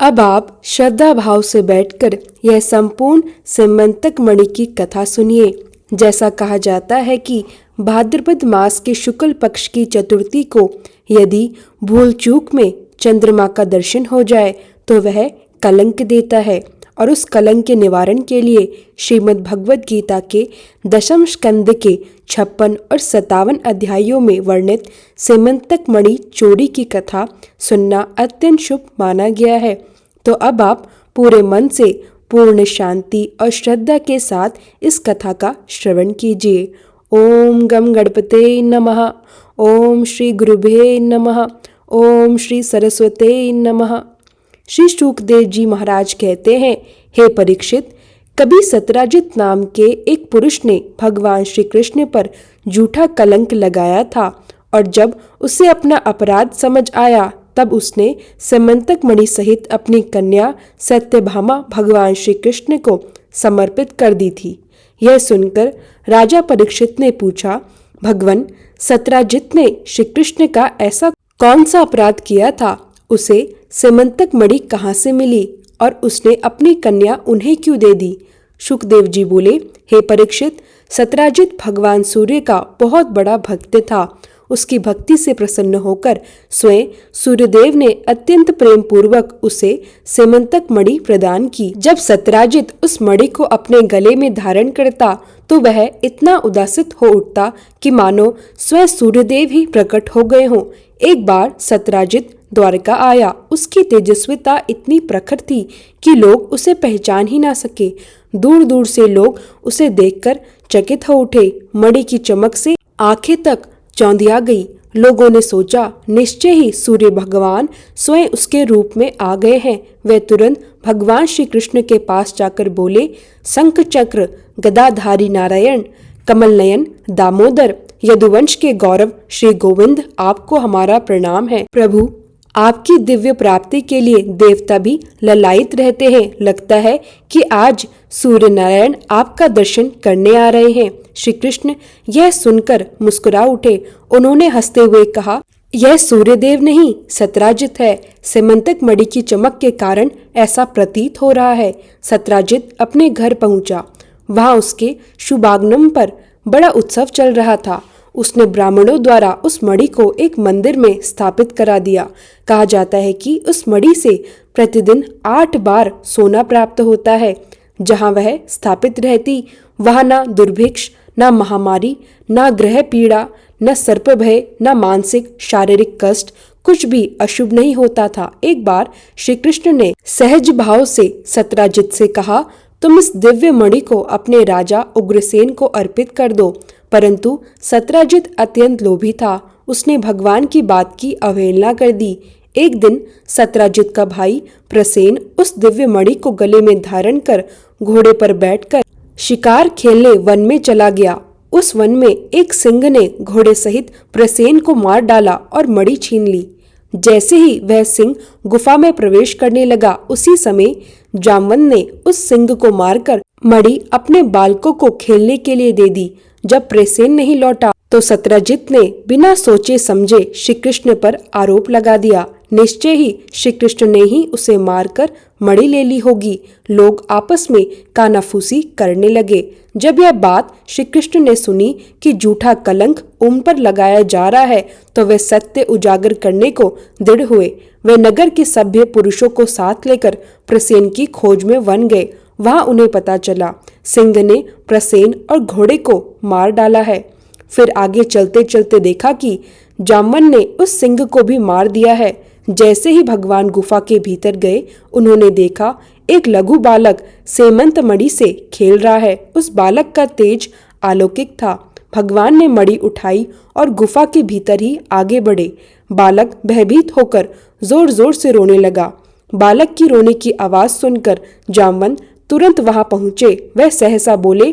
अब आप श्रद्धा भाव से बैठकर यह संपूर्ण सिमंतक मणि की कथा सुनिए। जैसा कहा जाता है कि भाद्रपद मास के शुक्ल पक्ष की चतुर्थी को यदि भूल चूक में चंद्रमा का दर्शन हो जाए तो वह कलंक देता है, और उस कलंक के निवारण के लिए श्रीमद् भगवद गीता के दशम स्कंद के 56 और 57 अध्यायों में वर्णित सिमंतक मणि चोरी की कथा सुनना अत्यंत शुभ माना गया है। तो अब आप पूरे मन से पूर्ण शांति और श्रद्धा के साथ इस कथा का श्रवण कीजिए। ओम गम गणपते नमः। ओम श्री गुरुभे नमः। ओम श्री सरस्वते नमः। श्री शुकदेव जी महाराज कहते हैं, हे परीक्षित, कभी सत्यराजित नाम के एक पुरुष ने भगवान श्री कृष्ण पर झूठा कलंक लगाया था, और जब उसे अपना अपराध समझ आया तब उसने सिमंतक मणि सहित अपनी कन्या सत्यभामा भगवान श्री कृष्ण को समर्पित कर दी थी। यह सुनकर राजा परीक्षित ने पूछा, भगवान, सत्यराजित ने श्री कृष्ण का ऐसा कौन सा अपराध किया था? उसे सिमंतक मणि कहाँ से मिली और उसने अपनी कन्या उन्हें क्यों दे दी? शुकदेव जी बोले, हे परीक्षित, सत्यराजित भगवान सूर्य का बहुत बड़ा भक्त था। उसकी भक्ति से प्रसन्न होकर स्वयं सूर्यदेव ने अत्यंत प्रेम पूर्वक उसे सिमंतक मणि प्रदान की। जब सत्यराजित उस मणि को अपने गले में धारण करता तो वह इतना उदासित हो उठता कि मानो स्वयं सूर्यदेव ही प्रकट हो गए हों। एक बार सत्यराजित द्वारका आया। उसकी तेजस्विता इतनी प्रखर थी कि लोग उसे पहचान ही ना सके। दूर दूर से लोग उसे देखकर चकित हो उठे। मणि की चमक से आंखें तक चौंधिया गई। लोगों ने सोचा, निश्चय ही सूर्य भगवान स्वयं उसके रूप में आ गए हैं। वे तुरंत भगवान श्री कृष्ण के पास जाकर बोले, शंख चक्र गदाधारी नारायण, कमल नयन दामोदर, यदुवंश के गौरव श्री गोविंद, आपको हमारा प्रणाम है। प्रभु, आपकी दिव्य प्राप्ति के लिए देवता भी ललायित रहते हैं। लगता है कि आज सूर्य नारायण आपका दर्शन करने आ रहे हैं। श्री कृष्ण यह सुनकर मुस्कुरा उठे। उन्होंने हंसते हुए कहा, यह सूर्यदेव नहीं, सत्यराजित है। सिमंतक मणि की चमक के कारण ऐसा प्रतीत हो रहा है। सत्यराजित अपने घर पहुंचा। वहां उसके शुभागमन पर बड़ा उत्सव चल रहा था। उसने ब्राह्मणों द्वारा उस मणि को एक मंदिर में स्थापित करा दिया। कहा जाता है कि उस मणि से प्रतिदिन 8 बार सोना प्राप्त होता है। जहाँ वह स्थापित रहती वहाँ ना दुर्भिक्ष, ना महामारी, ना ग्रह पीड़ा, न सर्प भय, न मानसिक शारीरिक कष्ट, कुछ भी अशुभ नहीं होता था। एक बार श्री कृष्ण ने सहज भाव से सत्यराजित से कहा, तुम इस दिव्य मणि को अपने राजा उग्रसेन को अर्पित कर दो। परंतु सत्यराजित अत्यंत लोभी था। उसने भगवान की बात की अवहेलना कर दी। एक दिन सत्यराजित का भाई प्रसेन उस दिव्य मणि को गले में धारण कर घोड़े पर बैठकर शिकार खेलने वन में चला गया। उस वन में एक सिंह ने घोड़े सहित प्रसेन को मार डाला और मणि छीन ली। जैसे ही वह सिंह गुफा में प्रवेश करने लगा, उसी समय जामवंत ने उस सिंह को मारकर मणि अपने बालकों को खेलने के लिए दे दी। जब प्रसेन नहीं लौटा तो सत्यराजित ने बिना सोचे समझे श्री कृष्ण पर आरोप लगा दिया। निश्चय ही श्री कृष्ण ने ही उसे मारकर मणि ले ली होगी। लोग आपस में कानाफूसी करने लगे। जब यह बात श्री कृष्ण ने सुनी कि झूठा कलंक उन पर लगाया जा रहा है, तो वे सत्य उजागर करने को दृढ़ हुए। वे नगर के सभ्य पुरुषों को साथ लेकर प्रसेन की खोज में वन गए। वहां उन्हें पता चला सिंह ने प्रसेन और घोड़े को मार डाला है। फिर आगे चलते चलते देखा कि जामवंत ने उस सिंह को भी मार दिया है। जैसे ही भगवान गुफा के भीतर गए, उन्होंने देखा एक लघु बालक सेमंत मणि से खेल रहा है। उस बालक का तेज अलौकिक था। भगवान ने मणि उठाई और गुफा के भीतर ही आगे बढ़े। बालक भयभीत होकर जोर जोर से रोने लगा। बालक की रोने की आवाज सुनकर जामवंत तुरंत वहां पहुंचे। वह सहसा बोले,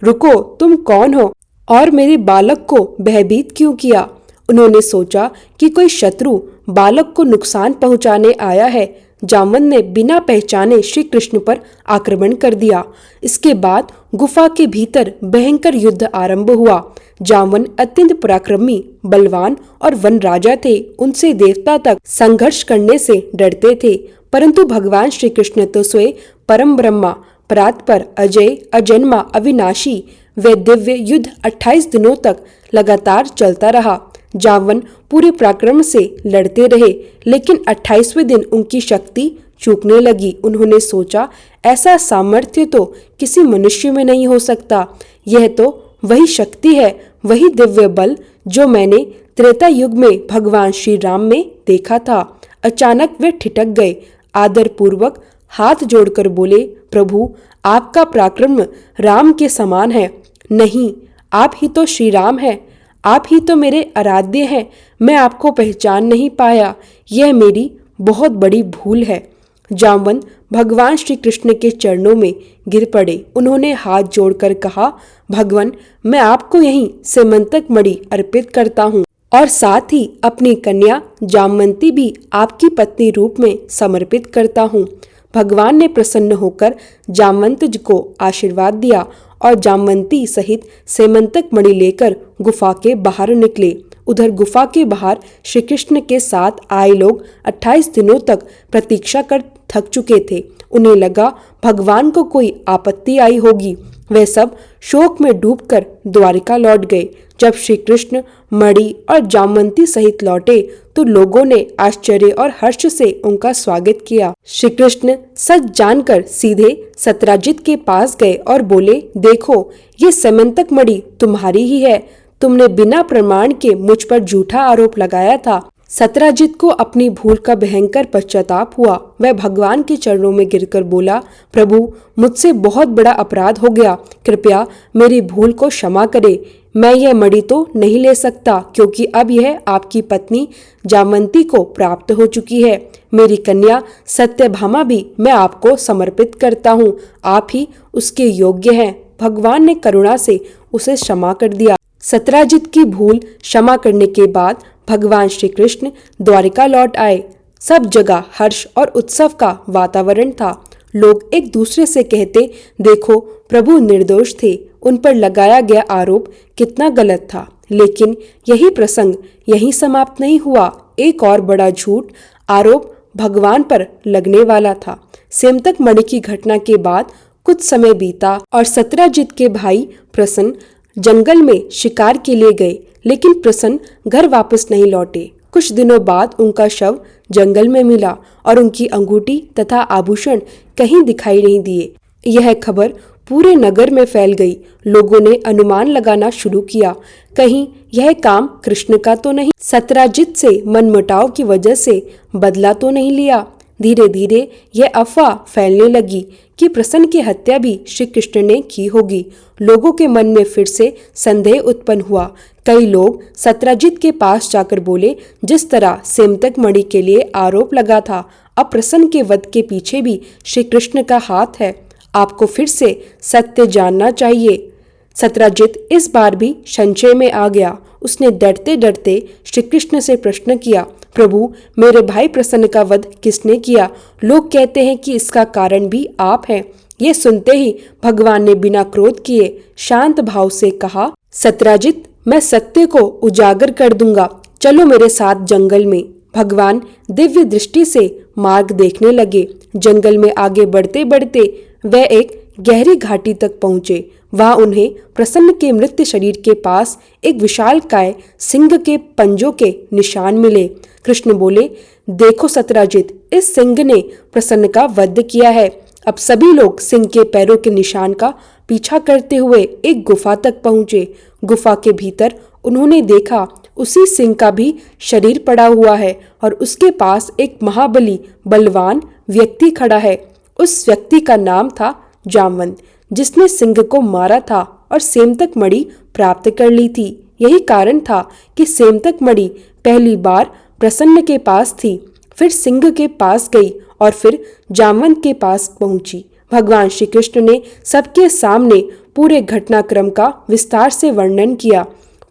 रुको, तुम कौन हो और मेरे बालक को भयभीत क्यों किया? उन्होंने सोचा कि कोई शत्रु बालक को नुकसान पहुंचाने आया है। जामवंत ने बिना पहचाने श्री कृष्ण पर आक्रमण कर दिया। इसके बाद गुफा के भीतर भयंकर युद्ध आरंभ हुआ। जामवंत अत्यंत पराक्रमी, बलवान और वन राजा थे। उनसे देवता तक संघर्ष करने से डरते थे। परंतु भगवान श्री कृष्ण तो स्वयं परम ब्रह्मा, परात्पर, अजय, अजन्मा, अविनाशी व दिव्य युद्ध 28 दिनों तक लगातार चलता रहा। जामवन पूरे पराक्रम से लड़ते रहे, लेकिन 28वें दिन उनकी शक्ति चूकने लगी। उन्होंने सोचा, ऐसा सामर्थ्य तो किसी मनुष्य में नहीं हो सकता। यह तो वही शक्ति है, वही दिव्य बल जो मैंने त्रेता युग में भगवान श्री राम में देखा था। अचानक वे ठिठक गए, आदर पूर्वक हाथ जोड़कर बोले, प्रभु, आपका पराक्रम राम के समान है। नहीं, आप ही तो श्री राम हैं, आप ही तो मेरे आराध्य हैं। मैं आपको पहचान नहीं पाया, यह मेरी बहुत बड़ी भूल है। जामवंत भगवान श्री कृष्ण के चरणों में गिर पड़े। उन्होंने हाथ जोड़कर कहा, भगवान, मैं आपको यहीं सेमंतक मणि अर्पित करता हूँ और साथ ही अपनी कन्या जामवंती भी आपकी पत्नी रूप में समर्पित करता हूँ। भगवान ने प्रसन्न होकर जामवंत जी को आशीर्वाद दिया और जामवंती सहित सेमंतक मणि लेकर गुफा के बाहर निकले। उधर गुफा के बाहर श्री कृष्ण के साथ आए लोग 28 दिनों तक प्रतीक्षा कर थक चुके थे। उन्हें लगा भगवान को कोई आपत्ति आई होगी। वे सब शोक में डूबकर द्वारिका लौट गए। जब श्री कृष्ण मणि और जामवंती सहित लौटे तो लोगों ने आश्चर्य और हर्ष से उनका स्वागत किया। श्री कृष्ण सच जानकर सीधे सत्राजित के पास गए और बोले, देखो, ये सेमंतक मणि तुम्हारी ही है। तुमने बिना प्रमाण के मुझ पर झूठा आरोप लगाया था। सत्राजित को अपनी भूल का भयंकर पश्चाताप हुआ। वह भगवान के चरणों में गिरकर बोला, प्रभु, मुझसे बहुत बड़ा अपराध हो गया, कृपया मेरी भूल को क्षमा करे। मैं यह मणि तो नहीं ले सकता, क्योंकि अब यह आपकी पत्नी जामवंती को प्राप्त हो चुकी है। मेरी कन्या सत्यभामा भी मैं आपको समर्पित करता हूँ, आप ही उसके योग्य हैं। भगवान ने करुणा से उसे क्षमा कर दिया। सत्राजित की भूल क्षमा करने के बाद भगवान श्री कृष्ण द्वारिका लौट आए। सब जगह हर्ष और उत्सव का वातावरण था। लोग एक दूसरे से कहते, देखो, प्रभु निर्दोष थे, उन पर लगाया गया आरोप कितना गलत था। लेकिन यही प्रसंग यहीं समाप्त नहीं हुआ। एक और बड़ा झूठ आरोप भगवान पर लगने वाला था। सेमंतक मणि की घटना के बाद कुछ समय बीता और सत्राजित के भाई प्रसन्न जंगल में शिकार के लिए गए, लेकिन प्रसन्न घर वापस नहीं लौटे। कुछ दिनों बाद उनका शव जंगल में मिला और उनकी अंगूठी तथा आभूषण कहीं दिखाई नहीं दिए। यह खबर पूरे नगर में फैल गई। लोगों ने अनुमान लगाना शुरू किया, कहीं यह काम कृष्ण का तो नहीं, सत्राजित से मनमुटाव की वजह से बदला तो नहीं लिया। धीरे धीरे यह अफवाह फैलने लगी कि प्रसन्न की हत्या भी श्री कृष्ण ने की होगी। लोगों के मन में फिर से संदेह उत्पन्न हुआ। कई लोग सत्राजित के पास जाकर बोले, जिस तरह सेमंतक मणि के लिए आरोप लगा था, अब प्रसन्न के वध के पीछे भी श्री कृष्ण का हाथ है। आपको फिर से सत्य जानना चाहिए। सत्राजित इस बार भी संशय में आ गया। उसने डरते डरते श्री कृष्ण से प्रश्न किया, प्रभु, मेरे भाई प्रसन्न का वध किसने किया? लोग कहते हैं कि इसका कारण भी आप हैं। ये सुनते ही भगवान ने बिना क्रोध किए शांत भाव से कहा, सत्राजित, मैं सत्य को उजागर कर दूंगा, चलो मेरे साथ जंगल में। भगवान दिव्य दृष्टि से मार्ग देखने लगे। जंगल में आगे बढ़ते बढ़ते वह एक गहरी घाटी तक पहुंचे। वहां उन्हें प्रसन्न के मृत शरीर के पास एक विशालकाय सिंह के पंजों के निशान मिले। कृष्ण बोले, देखो सत्राजित, इस सिंह ने प्रसन्न का वध किया है। अब सभी लोग सिंह के पैरों के निशान का पीछा करते हुए एक गुफा तक पहुंचे। गुफा के भीतर उन्होंने देखा उसी सिंह का भी शरीर पड़ा हुआ है और उसके पास एक महाबली बलवान व्यक्ति खड़ा है। उस व्यक्ति का नाम था जामवंत, जिसने सिंह को मारा था और सेमंतक मणि प्राप्त कर ली थी। यही कारण था कि सेमंतक मणि पहली बार प्रसन्न के पास थी, फिर सिंह के पास गई और फिर जामवंत के पास पहुंची। भगवान श्री कृष्ण ने सबके सामने पूरे घटनाक्रम का विस्तार से वर्णन किया।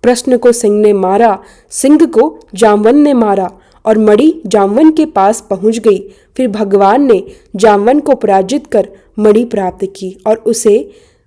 प्रसन्न को सिंह ने मारा, सिंह को जामवंत ने मारा और मणि जामवंत के पास पहुंच गई। फिर भगवान ने जामवंत को पराजित कर मणि प्राप्त की और उसे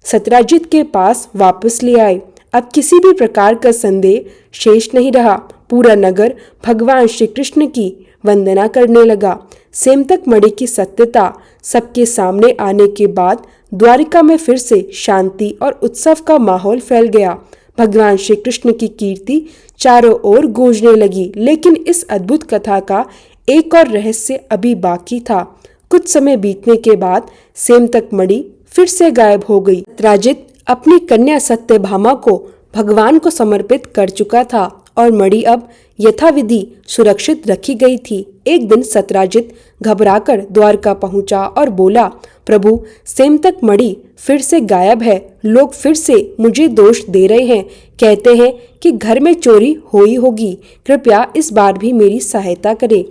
सत्राजित के पास वापस ले आए। अब किसी भी प्रकार का संदेह शेष नहीं रहा। पूरा नगर भगवान श्री कृष्ण की वंदना करने लगा। सेमतक मणि की सत्यता सबके सामने आने के बाद द्वारिका में फिर से शांति और उत्सव का माहौल फैल गया। भगवान श्री कृष्ण की कीर्ति चारों ओर गूंजने लगी। लेकिन इस अद्भुत कथा का एक और रहस्य अभी बाकी था। कुछ समय बीतने के बाद सेमतक मणि फिर से गायब हो गई। सत्यजित अपनी कन्या सत्यभामा को भगवान को समर्पित कर चुका था और मणि अब यथाविधि सुरक्षित रखी गई थी। एक दिन सत्यजित घबराकर द्वारका पहुंचा और बोला, प्रभु, सेमतक मणि फिर से गायब है। लोग फिर से मुझे दोष दे रहे हैं, कहते हैं कि घर में चोरी हुई होगी। कृपया इस बार भी मेरी सहायता करें।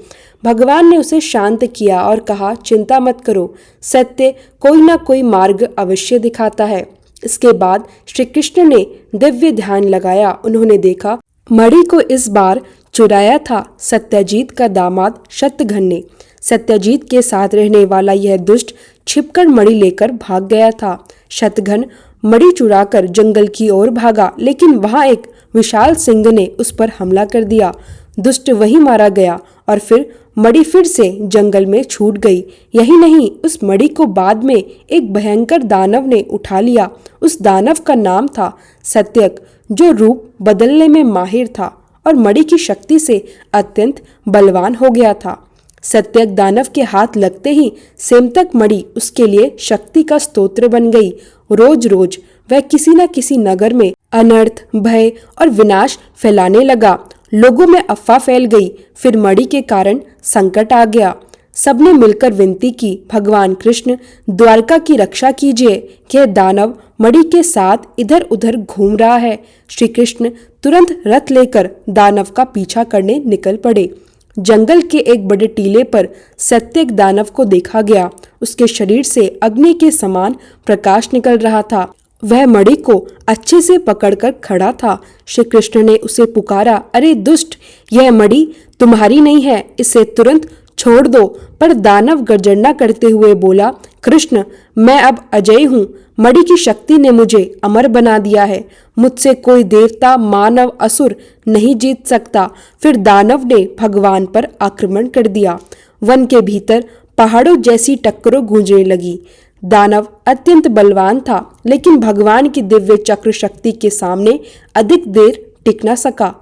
भगवान ने उसे शांत किया और कहा, चिंता मत करो, सत्य कोई ना कोई मार्ग अवश्य दिखाता है। इसके बाद श्री कृष्ण ने दिव्य ध्यान लगाया। उन्होंने देखा मणि को इस बार चुराया था सत्यजीत का दामाद शत्रुघ्न ने। सत्यजीत के साथ रहने वाला यह दुष्ट छिपकर मणि लेकर भाग गया था। शत्रुघ्न मणि चुराकर जंगल की ओर भागा, लेकिन वहां एक विशाल सिंह ने उस पर हमला कर दिया। दुष्ट वहीं मारा गया और फिर मणि फिर से जंगल में छूट गई। यही नहीं, उस मणि को बाद में एक भयंकर दानव ने उठा लिया। उस दानव का नाम था सत्यक, जो रूप बदलने में माहिर था और मणि की शक्ति से अत्यंत बलवान हो गया था। सत्यक दानव के हाथ लगते ही सेमतक मणि उसके लिए शक्ति का स्तोत्र बन गई। रोज रोज वह किसी न किसी नगर में अनर्थ, भय और विनाश फैलाने लगा। लोगों में अफवाह फैल गई। फिर मणि के कारण संकट आ गया। सबने मिलकर विनती की, भगवान कृष्ण, द्वारका की रक्षा कीजिए। यह दानव मणि के साथ इधर उधर घूम रहा है। श्री कृष्ण तुरंत रथ लेकर दानव का पीछा करने निकल पड़े। जंगल के एक बड़े टीले पर सत्यक दानव को देखा गया। उसके शरीर से अग्नि के समान प्रकाश निकल रहा था। वह मणि को अच्छे से पकड़कर खड़ा था। श्री कृष्ण ने उसे पुकारा, अरे दुष्ट, यह मणि तुम्हारी नहीं है, इसे तुरंत छोड़ दो। पर दानव गर्जना करते हुए बोला, कृष्ण, मैं अब अजय हूँ। मणि की शक्ति ने मुझे अमर बना दिया है। मुझसे कोई देवता, मानव, असुर नहीं जीत सकता। फिर दानव ने भगवान पर आक्रमण कर दिया। वन के भीतर पहाड़ों जैसी टक्करों गूंजने लगी। दानव अत्यंत बलवान था, लेकिन भगवान की दिव्य चक्र शक्ति के सामने अधिक देर टिक न सका।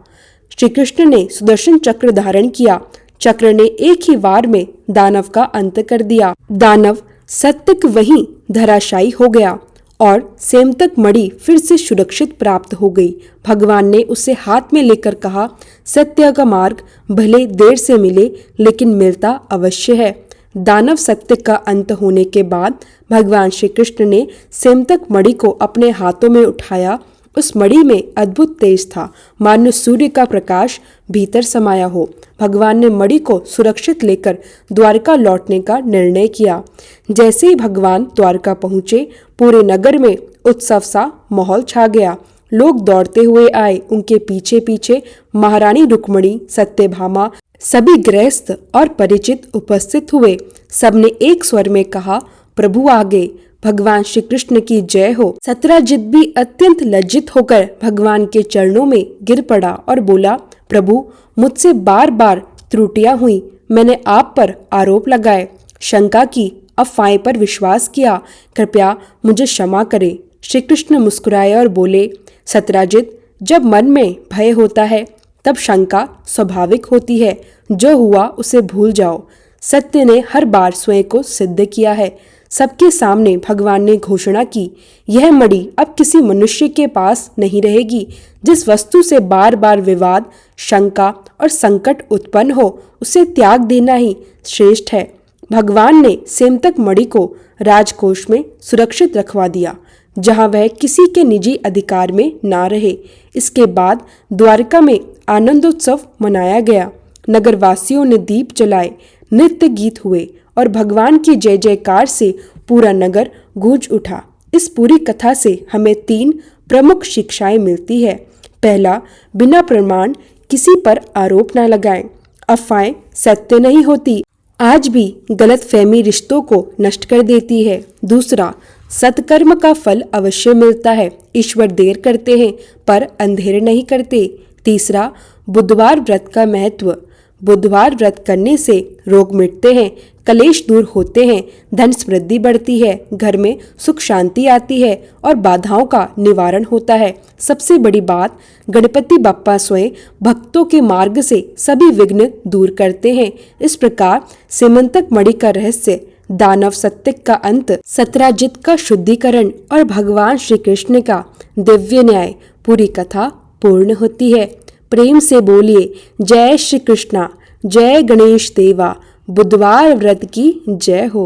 श्री कृष्ण ने सुदर्शन चक्र धारण किया। चक्र ने एक ही वार में दानव का अंत कर दिया। दानव सत्यक वहीं धराशायी हो गया और सेमतक मणि फिर से सुरक्षित प्राप्त हो गई। भगवान ने उसे हाथ में लेकर कहा, सत्य का मार्ग भले देर से मिले, लेकिन मिलता अवश्य है। दानव सत्य का अंत होने के बाद भगवान श्री कृष्ण ने सेमतक मणि को अपने हाथों में उठाया। उस मणि में अद्भुत तेज था, मानो सूर्य का प्रकाश भीतर समाया हो। भगवान ने मणि को सुरक्षित लेकर द्वारका लौटने का निर्णय किया। जैसे ही भगवान द्वारका पहुंचे, पूरे नगर में उत्सव सा माहौल छा गया। लोग दौड़ते हुए आए। उनके पीछे पीछे महारानी रुक्मिणी, सत्यभामा, सभी गृहस्थ और परिचित उपस्थित हुए। सबने एक स्वर में कहा, प्रभु आ गए, भगवान श्री कृष्ण की जय हो। सत्यजित भी अत्यंत लज्जित होकर भगवान के चरणों में गिर पड़ा और बोला, प्रभु, मुझसे बार बार त्रुटियां हुई। मैंने आप पर आरोप लगाए, शंका की, अफवाह पर विश्वास किया। कृपया मुझे क्षमा करें। श्री कृष्ण मुस्कुराए और बोले, सत्यजित, जब मन में भय होता है तब शंका स्वाभाविक होती है। जो हुआ उसे भूल जाओ। सत्य ने हर बार स्वयं को सिद्ध किया है। सबके सामने भगवान ने घोषणा की, यह मणि अब किसी मनुष्य के पास नहीं रहेगी। जिस वस्तु से बार बार विवाद, शंका और संकट उत्पन्न हो, उसे त्याग देना ही श्रेष्ठ है। भगवान ने सेमतक मणि को राजकोष में सुरक्षित रखवा दिया, जहां वह किसी के निजी अधिकार में ना रहे। इसके बाद द्वारका में आनंदोत्सव मनाया गया। नगरवासियों ने दीप जलाए, नृत्य गीत हुए और भगवान की जय जयकार से पूरा नगर गूंज उठा। इस पूरी कथा से हमें 3 प्रमुख शिक्षाएं मिलती है। पहला, बिना प्रमाण किसी पर आरोप न लगाएं। अफवाहें सत्य नहीं होती। आज भी गलतफहमी रिश्तों को नष्ट कर देती है। दूसरा, सत्कर्म का फल अवश्य मिलता है। ईश्वर देर करते हैं पर अंधेर नहीं करते। तीसरा, बुधवार व्रत का महत्व। बुधवार व्रत करने से रोग मिटते हैं, कलेश दूर होते हैं, धन समृद्धि बढ़ती है, घर में सुख शांति आती है और बाधाओं का निवारण होता है। सबसे बड़ी बात, गणपति बप्पा स्वयं भक्तों के मार्ग से सभी विघ्न दूर करते हैं। इस प्रकार सीमंतक मणि का रहस्य, दानव सत्तिक का अंत, सत्राजित का शुद्धिकरण और भगवान श्री कृष्ण का दिव्य न्याय, पूरी कथा पूर्ण होती है। प्रेम से बोलिए जय श्री कृष्णा, जय गणेश देवा, बुधवार व्रत की जय हो।